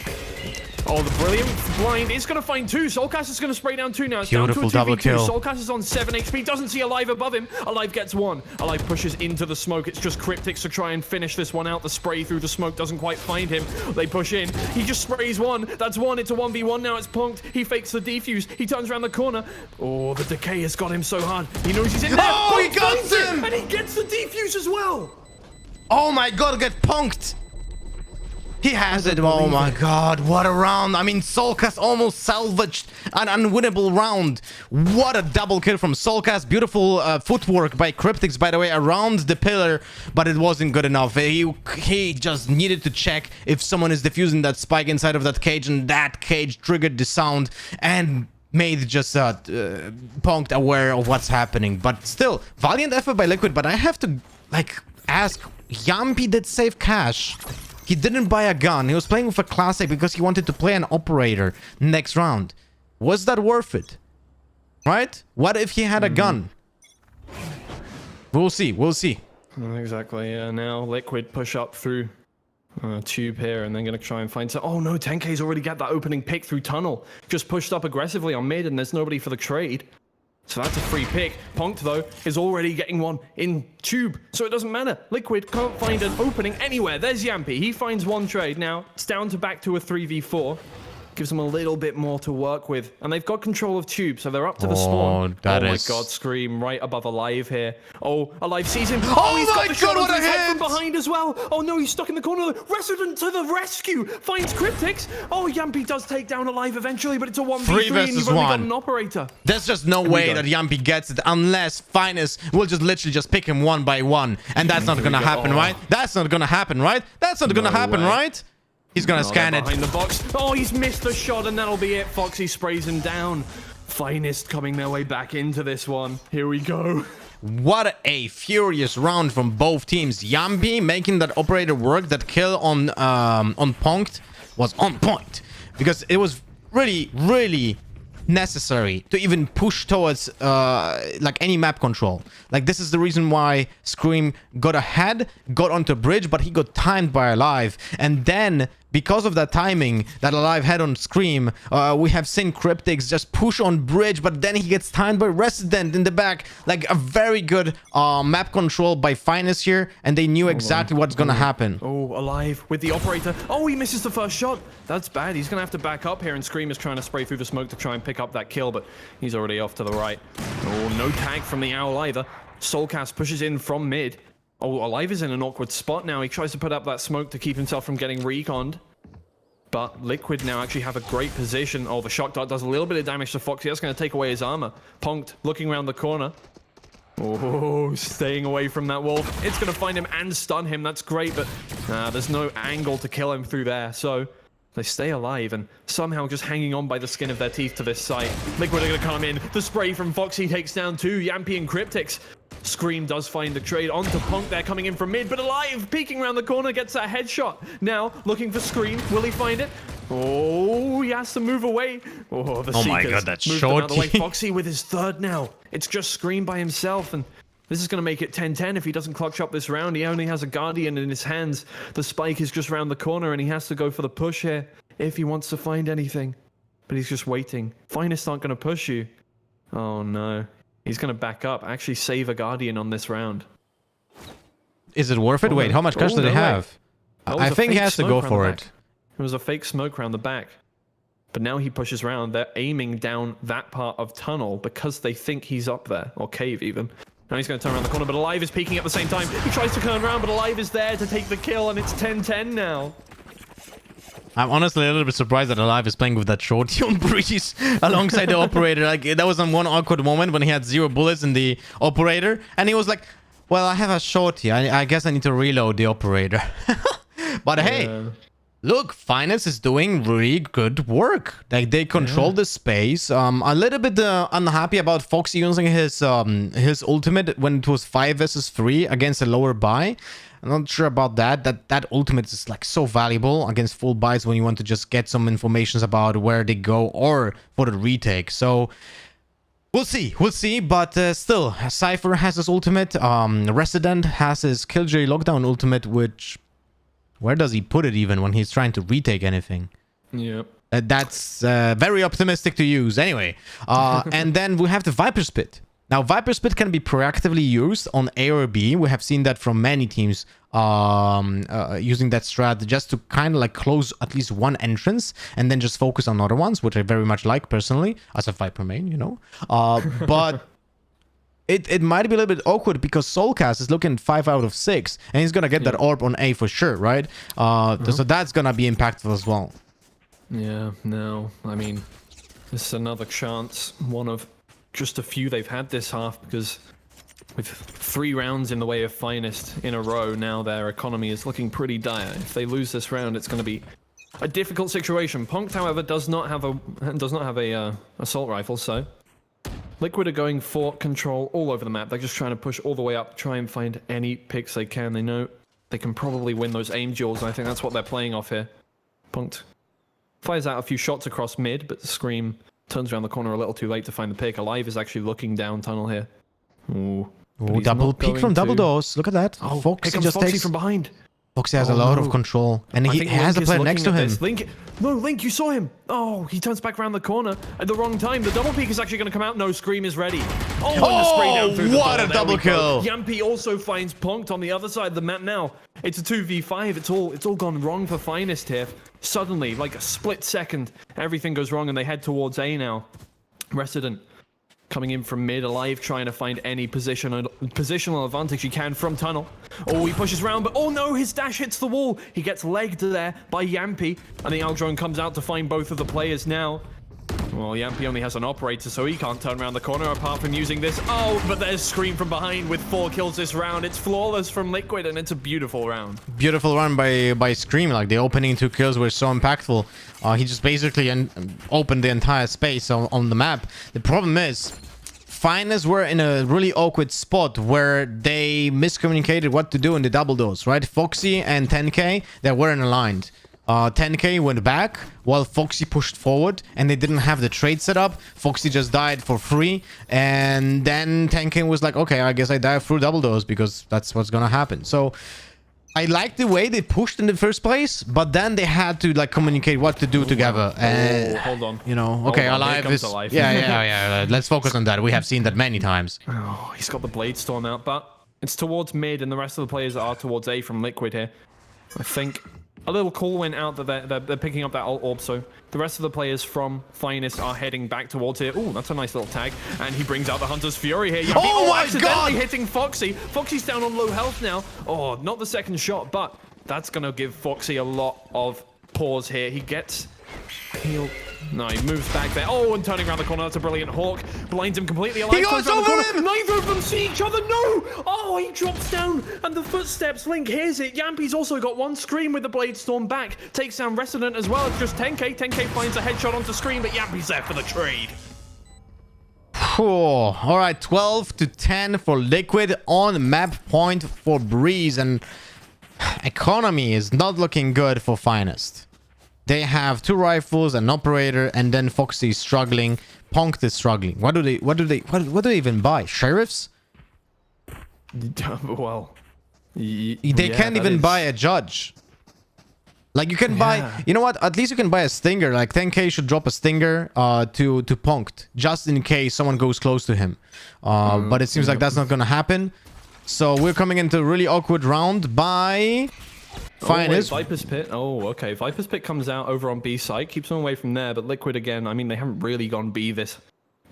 Oh, the brilliant blind is going to find two. Soulcast is going to spray down two now. It's Beautiful down to a 2v2. double kill. Soulcast is on 7 HP. Doesn't see Alive above him. Alive gets one. Alive pushes into the smoke. It's just Cryptics to try and finish this one out. The spray through the smoke doesn't quite find him. They push in. He just sprays one. That's one. It's a 1v1 now. It's Punked. He fakes the defuse. He turns around the corner. Oh, the decay has got him so hard. He knows he's in there. Oh, he got him! And he gets the defuse as well. Oh my god, get punked! He has it. Oh my god, what a round. I mean, Soulcast almost salvaged an unwinnable round. What a double kill from Soulcast. Beautiful footwork by Cryptics, by the way, around the pillar, but it wasn't good enough. He just needed to check if someone is defusing that spike inside of that cage, and that cage triggered the sound and made just Punked aware of what's happening. But still, valiant effort by Liquid, but I have to, like, ask, Yampi did save cash. He didn't buy a gun. He was playing with a classic because he wanted to play an operator next round. Was that worth it? Right? What if he had a gun? We'll see. We'll see. Exactly. Yeah. Now Liquid push up through tube here, and then going to try and find some. Oh no, 10K's already got that opening pick through tunnel. Just pushed up aggressively on mid, and there's nobody for the trade. So that's a free pick. Punked, though, is already getting one in tube, so it doesn't matter. Liquid can't find an opening anywhere. There's Yampi. He finds one trade. Now, it's down to back to a 3v4. Gives them a little bit more to work with. And they've got control of tube, so they're up to the spawn. That oh my is... god, Scream right above Alive here. Oh, Alive sees him. Oh he's got my the shot god, what onto a his head hit! from behind as well. Oh no, he's stuck in the corner. Resident to the rescue. Finds Cryptics. Oh, Yampi does take down Alive eventually, but it's a 1v3 3 and you've versus only got 1. an operator. There's just no way that Yampi gets it unless Finest will just literally just pick him one by one. And that's not gonna happen, right? That's not gonna happen, right? That's not gonna happen, right? He's gonna scan it. Behind the box. Oh, he's missed the shot, and that'll be it. Foxy sprays him down. Finest coming their way back into this one. Here we go. What a furious round from both teams. Yampi making that operator work. That kill on Punked was on point because it was really necessary to even push towards like any map control. Like, this is the reason why Scream got ahead, got onto bridge, but he got timed by Alive, and then because of that timing that Alive had on Scream, we have seen Cryptics just push on bridge, but then he gets timed by Resident in the back. Like, a very good map control by Finest here, and they knew exactly what's gonna happen. Oh, Alive with the operator. Oh, he misses the first shot. That's bad. He's gonna have to back up here, and Scream is trying to spray through the smoke to try and pick up that kill, but he's already off to the right. Oh, no tag from the Owl either. Soulcast pushes in from mid. Oh, Alive is in an awkward spot now. He tries to put up that smoke to keep himself from getting reconned. But Liquid now actually have a great position. Oh, the shock dart does a little bit of damage to Foxy. That's going to take away his armor. Punked, looking around the corner. Oh, staying away from that wall. It's going to find him and stun him. That's great, but there's no angle to kill him through there. So they stay alive and somehow just hanging on by the skin of their teeth to this site. Liquid are going to come in. The spray from Foxy takes down two. Yampi and Cryptics. Scream does find the trade onto Punk there, coming in from mid, but Alive peeking around the corner gets that headshot. Now looking for Scream. Will he find it? Oh, he has to move away. Oh, the my god, that's moved him out of the way. shorty. Foxy with his third now. It's just Scream by himself, and this is going to make it 10-10 if he doesn't clutch up this round. He only has a Guardian in his hands. The spike is just around the corner, and he has to go for the push here if he wants to find anything. But he's just waiting. Finest aren't going to push you. Oh no. He's going to back up, actually save a Guardian on this round. Is it worth it? Wait, how much cash do they have? I think he has to go for it. It was a fake smoke around the back. But now he pushes around. They're aiming down that part of tunnel because they think he's up there, or cave even. Now he's going to turn around the corner, but Alive is peeking at the same time. He tries to turn around, but Alive is there to take the kill, and it's 10-10 now. I'm honestly a little bit surprised that Alive is playing with that shorty on Breeze alongside the operator. Like, that was on one awkward moment when he had 0 bullets in the operator, and he was like, well, I have a shorty. I guess I need to reload the operator. But hey, look, Finance is doing really good work. Like, they control the space. A little bit unhappy about Foxy using his ultimate when it was 5 versus 3 against a lower buy. I'm not sure about that. That ultimate is like so valuable against full buys when you want to just get some information about where they go or for the retake. So we'll see. But still, Cypher has his ultimate. Resident has his Killjoy lockdown ultimate, which, where does he put it even when he's trying to retake anything? Yep. That's very optimistic to use. Anyway, and then we have the Viper's Pit. Now, Viper's Pit can be proactively used on A or B. We have seen that from many teams using that strat just to kind of like close at least one entrance and then just focus on other ones, which I very much like personally as a Viper main, you know. But it might be a little bit awkward because Soulcast is looking at 5 out of 6 and he's going to get that orb on A for sure, right? So that's going to be impactful as well. Yeah, no, I mean, this is another chance, one of just a few they've had this half, because with 3 rounds in the way of Finest in a row, now their economy is looking pretty dire. If they lose this round, it's going to be a difficult situation. Punked, however, does not have a assault rifle, so Liquid are going for control all over the map. They're just trying to push all the way up, try and find any picks they can. They know they can probably win those aim duels, and I think that's what they're playing off here. Punked fires out a few shots across mid, but Scream turns around the corner a little too late to find the pick. Alive is actually looking down tunnel here. Ooh, double peek from double doors. Look at that. Oh, Foxy here comes just Foxy takes... from behind. Foxy has a lot of control, and he has a player next to him. Link, you saw him. Oh, he turns back around the corner at the wrong time. The double peek is actually going to come out. No, Scream is ready. Oh, and the spray down through the what a double kill. Yampy also finds Punked on the other side of the map now. It's a 2v5. It's all gone wrong for Finest here. Suddenly, like a split second, everything goes wrong, and they head towards A now. Resident coming in from mid, Alive, trying to find any positional advantage he can from tunnel. Oh, he pushes around, but oh no, his dash hits the wall. He gets legged there by Yampy, and the Aldrone comes out to find both of the players now. Well, Yampy only has an operator, so he can't turn around the corner apart from using this. Oh, but there's Scream from behind with 4 kills this round. It's flawless from Liquid, and it's a beautiful round. Beautiful run by Scream. Like, the opening 2 kills were so impactful. He just basically opened the entire space on the map. The problem is, Finest were in a really awkward spot where they miscommunicated what to do in the double doors, right? Foxy and 10K, they weren't aligned. 10K went back while Foxy pushed forward, and they didn't have the trade set up. Foxy just died for free, and then 10K was like, okay, I guess I die through double doors because that's what's gonna happen. So I like the way they pushed in the first place, but then they had to like communicate what to do together. And hold on, you know, okay, Alive is Alive. yeah. Let's focus on that. We have seen that many times. Oh, he's got the Blade Storm out, but it's towards mid, and the rest of the players are towards A from Liquid here. I think a little call went out that they're picking up that ult orb, so the rest of the players from Finest are heading back towards here. Oh, that's a nice little tag, and he brings out the Hunter's Fury here. Oh my god! Hitting Foxy. Foxy's down on low health now. Oh, not the second shot, but that's gonna give Foxy a lot of pause here. He gets healed. No, he moves back there. Oh, and turning around the corner. That's a brilliant Hawk. Blinds him completely alive. He goes over him! Neither of them see each other. No! Oh, he drops down. And the footsteps. Link hears it. Yampy's also got one. Scream with the Blade Storm back. Takes down Resident as well. It's just 10K. 10K finds a headshot onto Scream, but Yampy's there for the trade. All right, 12-10 for Liquid on map point for Breeze. And economy is not looking good for Finest. They have 2 rifles, an operator, and then Foxy is struggling. Punked is struggling. What do they even buy? Sheriffs? Well, they can't even buy a judge. Like, you can buy, you know what? At least you can buy a stinger. Like, 10K should drop a stinger to Punked, just in case someone goes close to him. But it seems like that's not gonna happen. So we're coming into a really awkward round by Finest. Oh, wait, Viper's Pit. Oh, okay. Viper's Pit comes out over on B side, keeps them away from there, but Liquid again, I mean, they haven't really gone B this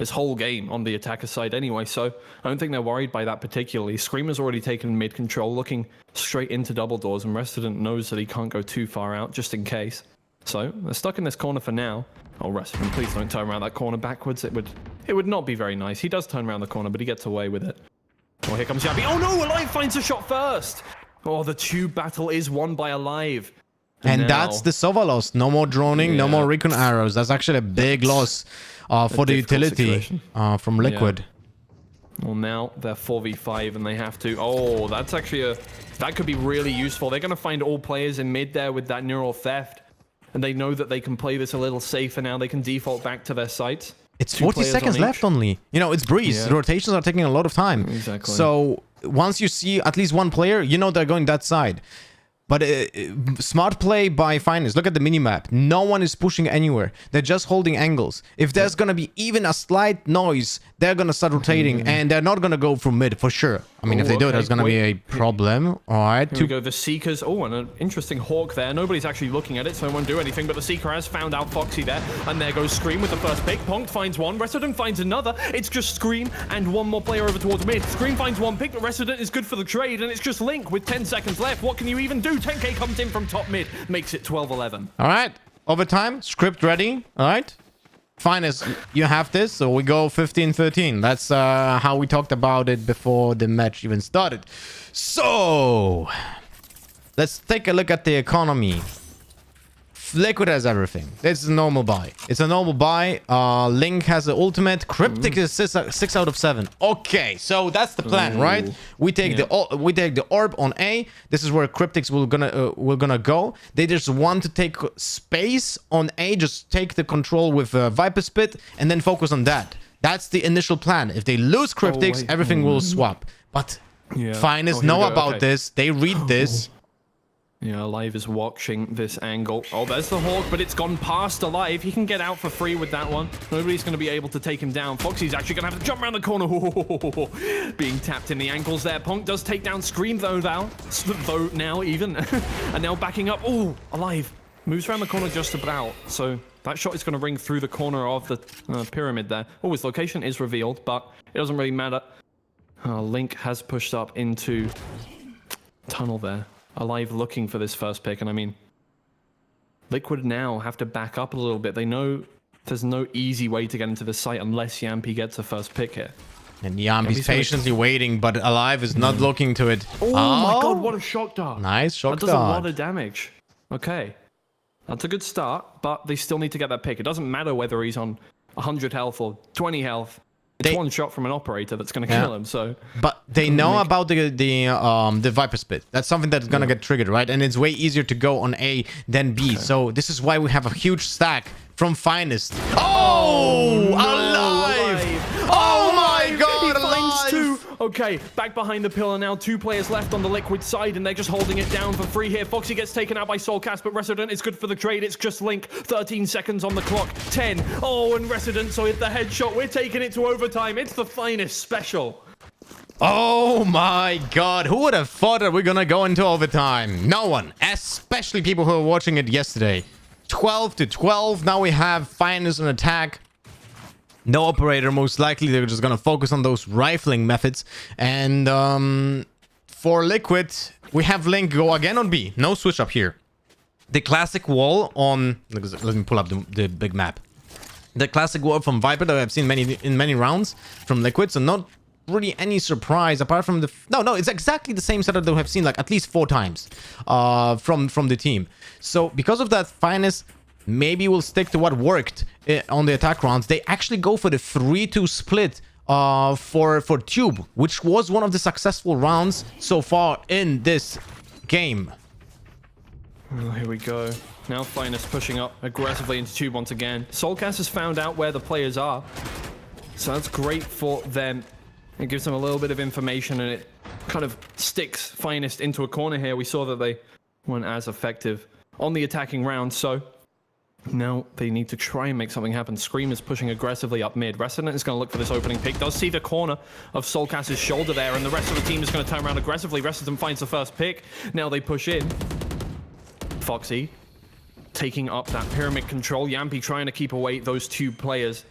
whole game on the attacker side anyway, so I don't think they're worried by that particularly. Screamer's already taken mid control, looking straight into double doors, and Resident knows that he can't go too far out, just in case. So, they're stuck in this corner for now. Oh, Resident, please don't turn around that corner backwards. It would not be very nice. He does turn around the corner, but he gets away with it. Oh, here comes Yappy. Oh no, Alive finds a shot first! Oh, the tube battle is won by Alive. And now, that's the Sova loss. No more droning, no more recon arrows. That's actually a big loss for the utility from Liquid. Yeah. Well, now they're 4v5 and they have to... Oh, that's actually that could be really useful. They're going to find all players in mid there with that neural theft. And they know that they can play this a little safer now. They can default back to their sites. It's 40 seconds left only. You know, it's Breeze. Yeah. The rotations are taking a lot of time. Exactly. So once you see at least one player, you know they're going that side. But smart play by Finest. Look at the minimap. No one is pushing anywhere. They're just holding angles. If there's going to be even a slight noise, they're going to start rotating. And they're not going to go from mid for sure. I mean, if they do, there's going to be a problem. All right. Here we go. The Seekers. Oh, and an interesting Hawk there. Nobody's actually looking at it, so it won't do anything. But the Seeker has found out Foxy there. And there goes Scream with the first pick. Ponk finds one. Resident finds another. It's just Scream and one more player over towards mid. Scream finds one pick, but Resident is good for the trade. And it's just Link with 10 seconds left. What can you even do? 10k comes in from top mid, makes it 12-11. All right, overtime, script ready. All right, Finest, you have this, so we go 15-13. That's how we talked about it before the match even started. So let's take a look at the economy. Liquid has everything. It's a normal buy. It's a normal buy. Link has the ultimate. Cryptic is 6 out of 7. Okay, so that's the plan, right? We take the orb on A. This is where Cryptics will gonna go. They just want to take space on A. Just take the control with Viper Spit and then focus on that. That's the initial plan. If they lose Cryptics, everything will swap. But Finest know about this. They read this. Yeah, Alive is watching this angle. Oh, there's the Hawk, but it's gone past Alive. He can get out for free with that one. Nobody's going to be able to take him down. Foxy's actually going to have to jump around the corner. Being tapped in the ankles there. Ponk does take down Scream, though now even. And now backing up. Oh, Alive moves around the corner just about. So that shot is going to ring through the corner of the pyramid there. Oh, his location is revealed, but it doesn't really matter. Link has pushed up into tunnel there. Alive looking for this first pick, and I mean, Liquid now have to back up a little bit. They know there's no easy way to get into the site unless Yampy gets a first pick here. And Yampy's patiently waiting, but Alive is not looking to it. Oh my god, what a shock dart. Nice shock dart. That does a lot of damage. Okay. That's a good start, but they still need to get that pick. It doesn't matter whether he's on 100 health or 20 health. It's one shot from an operator that's going to kill him. So, but they know about the Viper Spit. That's something that's going to get triggered, right? And it's way easier to go on A than B. Okay. So this is why we have a huge stack from Finest. Oh, Alive! Oh my god, Alive! Two. Okay, back behind the pillar now. 2 players left on the Liquid side, and they're just holding it down for free here. Foxy gets taken out by Soulcast, but Resident is good for the trade. It's just Link. 13 seconds on the clock. 10. Oh, and Resident, so hit the headshot. We're taking it to overtime. It's the Finest special. Oh my god, who would have thought that we're gonna go into overtime? No one, especially people who were watching it yesterday. 12-12. Now we have Finest on attack. No operator, most likely. They're just gonna focus on those rifling methods. And for Liquid, we have Link go again on B. No switch up here. The classic wall on... Let me pull up the big map. The classic wall from Viper that I've seen in many rounds from Liquid. So not really any surprise apart from the... No, it's exactly the same setup that we have seen like at least 4 times from the team. So because of that, Finest maybe will stick to what worked on the attack rounds. They actually go for the 3-2 split for Tube, which was one of the successful rounds so far in this game. Oh, here we go. Now Finest pushing up aggressively into Tube once again. Soulcast has found out where the players are, so that's great for them. It gives them a little bit of information, and it kind of sticks Finest into a corner here. We saw that they weren't as effective on the attacking round, so now they need to try and make something happen. Scream is pushing aggressively up mid. Resident is going to look for this opening pick. Does see the corner of Soulcast's shoulder there, and the rest of the team is going to turn around aggressively. Resident finds the first pick. Now they push in. Foxy taking up that pyramid control. Yampy trying to keep away those 2 players.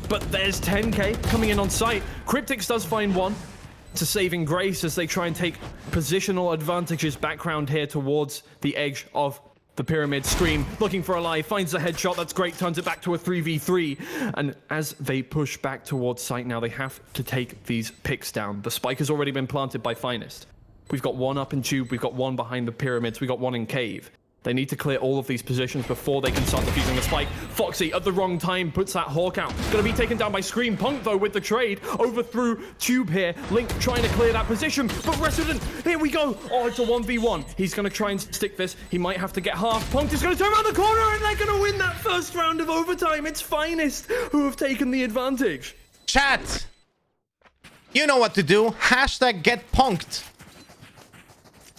But there's 10k coming in on site. Cryptics does find one to saving grace as they try and take positional advantages background here towards the edge of the pyramid. Scream looking for Alive, finds the headshot. That's great, turns it back to a 3v3. And as they push back towards site now, they have to take these picks down. The spike has already been planted by Finest. We've got one up in Tube, we've got one behind the pyramids, we've got one in Cave. They need to clear all of these positions before they can start defusing the spike. Foxy at the wrong time puts that Hawk out. Gonna be taken down by Scream. Ponk though with the trade over through Tube here. Link trying to clear that position, but Resident, here we go. Oh, it's a 1v1. He's gonna try and stick this. He might have to get half. Ponk is gonna turn around the corner and they're gonna win that first round of overtime. It's Finest who have taken the advantage. Chat, you know what to do. Hashtag get punked.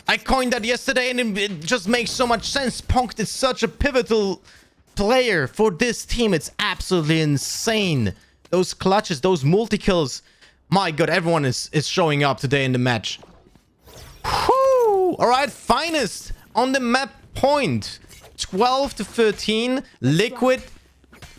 I coined that yesterday, and it just makes so much sense. Punk is such a pivotal player for this team. It's absolutely insane. Those clutches, those multi-kills. My god, everyone is showing up today in the match. Whew! Alright, Finest on the map point. 12-13. Liquid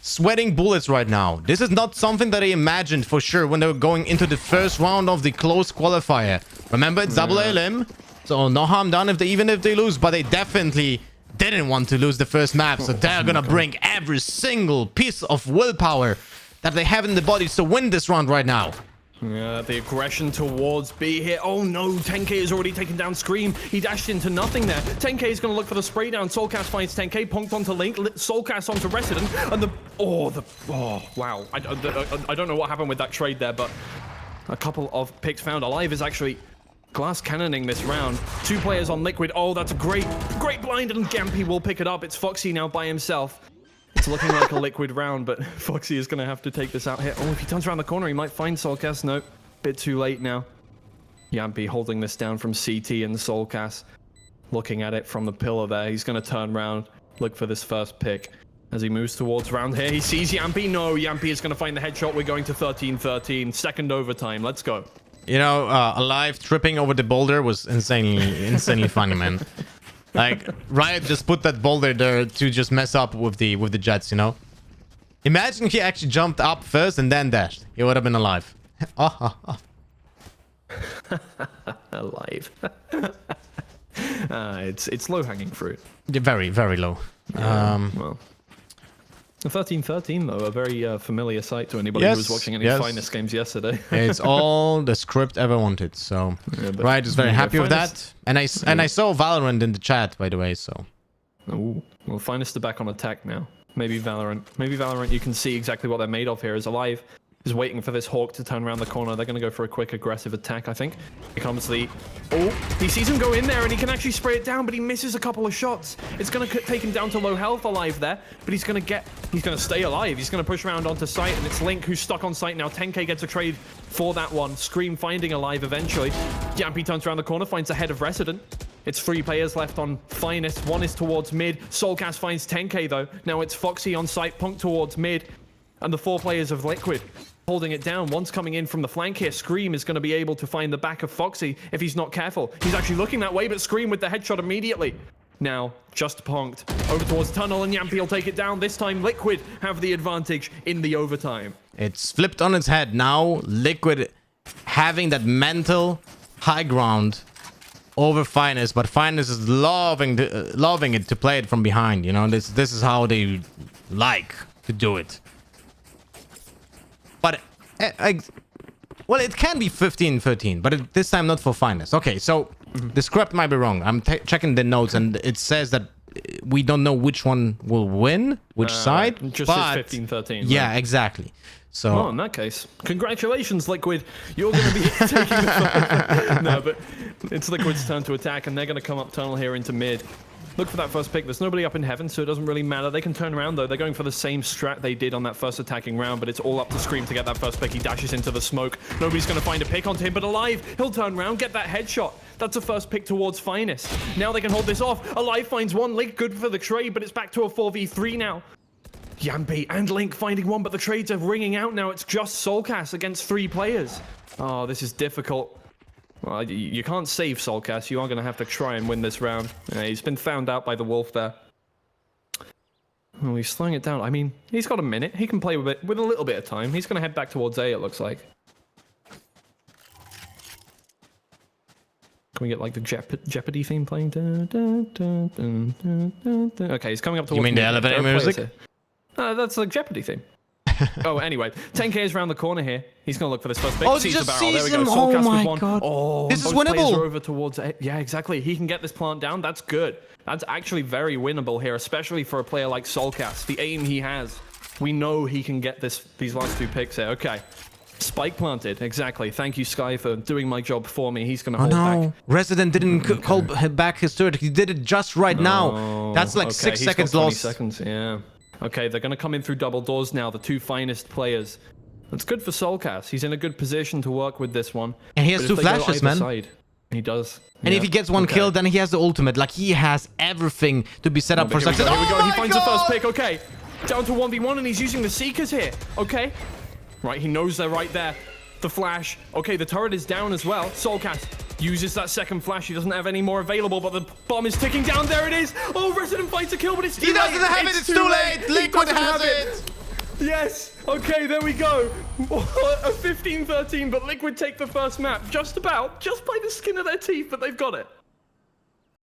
sweating bullets right now. This is not something that I imagined for sure when they were going into the first round of the close qualifier. Remember, it's double ALM. So no harm done even if they lose, but they definitely didn't want to lose the first map. So they're gonna bring every single piece of willpower that they have in the bodies to win this round right now. Yeah, the aggression towards B here. Oh no, 10K has already taken down Scream. He dashed into nothing there. 10K is going to look for the spray down. Soulcast finds 10K, punked onto Link, Soulcast onto Resident, and wow. I don't know what happened with that trade there, but a couple of picks found. Alive is actually glass cannoning this round. 2 players on Liquid. Oh, that's a great blind, and Gampy will pick it up. It's Foxy now by himself. It's looking like a Liquid round, but Foxy is going to have to take this out here. Oh, if he turns around the corner, he might find Soulcast. Nope, bit too late now. Yampy holding this down from CT and Soulcast. Looking at it from the pillar there. He's going to turn around, look for this first pick. As he moves towards round here, he sees Yampy. No, Yampy is going to find the headshot. We're going to 13-13. Second overtime. Let's go. You know, Alive tripping over the boulder was insanely funny, man. Like, Riot just put that boulder there to just mess up with the jets, you know? Imagine he actually jumped up first and then dashed. He would have been alive. Alive. It's low-hanging fruit. Yeah, very, very low. Yeah, well. 13-13 though, a very familiar sight to anybody who was watching any Finest games yesterday. It's all the script ever wanted, so yeah, Riot is very happy with that. And I saw Valorant in the chat, by the way, so. Ooh, well, Finest are back on attack now. Maybe Valorant, you can see exactly what they're made of here. Is Alive is waiting for this Hawk to turn around the corner. They're going to go for a quick aggressive attack, I think. Here comes the... Oh, he sees him go in there and he can actually spray it down, but he misses a couple of shots. It's going to take him down to low health Alive there, but he's going to stay alive. He's going to push around onto site, and it's Link who's stuck on site now. 10K gets a trade for that one. Scream finding Alive eventually. Yampy turns around the corner, finds the head of Resident. It's 3 players left on Finest. 1 is towards mid. Soulcast finds 10K though. Now it's Foxy on site, Punk towards mid. And the 4 players of Liquid holding it down. One's coming in from the flank here. Scream is going to be able to find the back of Foxy if he's not careful. He's actually looking that way, but Scream with the headshot immediately. Now, just punked. Over towards Tunnel, and Yampy will take it down. This time, Liquid have the advantage in the overtime. It's flipped on its head. Now, Liquid having that mental high ground over Finest, but Finest is loving it to play it from behind. You know, this is how they like to do it. But well, it can be 15-13, but this time not for Finest. Okay, so the script might be wrong. I'm checking the notes, and it says that we don't know which one will win, which side. Just says 15-13. Yeah, right? Exactly. So, well, in that case, congratulations, Liquid. You're going to be taking the... No, but it's Liquid's turn to attack, and they're going to come up tunnel here into mid. Look for that first pick. There's nobody up in heaven, so it doesn't really matter. They can turn around, though. They're going for the same strat they did on that first attacking round, but it's all up to Scream to get that first pick. He dashes into the smoke. Nobody's going to find a pick onto him, but Alive, he'll turn around, get that headshot. That's a first pick towards Finest. Now they can hold this off. Alive finds one. Link good for the trade, but it's back to a 4v3 now. Yampy and Link finding one, but the trades are ringing out now. It's just Soulcast against 3 players. Oh, this is difficult. Well, you can't save Soulcast. You are going to have to try and win this round. He's been found out by the Wolf there. Oh, he's slowing it down. I mean, he's got a minute. He can play with it with a little bit of time. He's going to head back towards A, it looks like. Can we get like the Jeopardy theme playing? Okay, he's coming up towards... You mean the elevator music? That's the Jeopardy theme. Oh, anyway, 10K is around the corner here. He's going to look for this first pick. Oh, sees just the barrel. There we sees go. him. Soulcast Oh my with one. god. Oh, this is both players winnable. are over towards A. Yeah, exactly. He can get this plant down. That's good. That's actually very winnable here, especially for a player like Soulcast. The aim he has, we know he can get these last 2 picks here. Okay. Spike planted. Exactly. Thank you, Sky, for doing my job for me. He's going to hold back. Resident didn't call back his turret. He did it just right now. That's like 6 seconds lost. 20 seconds, yeah. Okay, they're going to come in through double doors now, the 2 Finest players. That's good for Soulcast. He's in a good position to work with this one. And he has 2 flashes, man. He does. And if he gets one kill, then he has the ultimate. Like, he has everything to be set up for success. Here we go. Oh He my finds the God! first pick. Okay. Down to 1v1, and he's using the Seekers here. Okay. Right, he knows they're right there. The flash. Okay, the turret is down as well. Soulcast uses that second flash. He doesn't have any more available, but the bomb is ticking down. There it is. Oh, Resident finds a kill, but it's too late. He doesn't have it. It's too late. Liquid has it. Yes. Okay, there we go. A 15-13, but Liquid take the first map. Just about. Just by the skin of their teeth, but they've got it.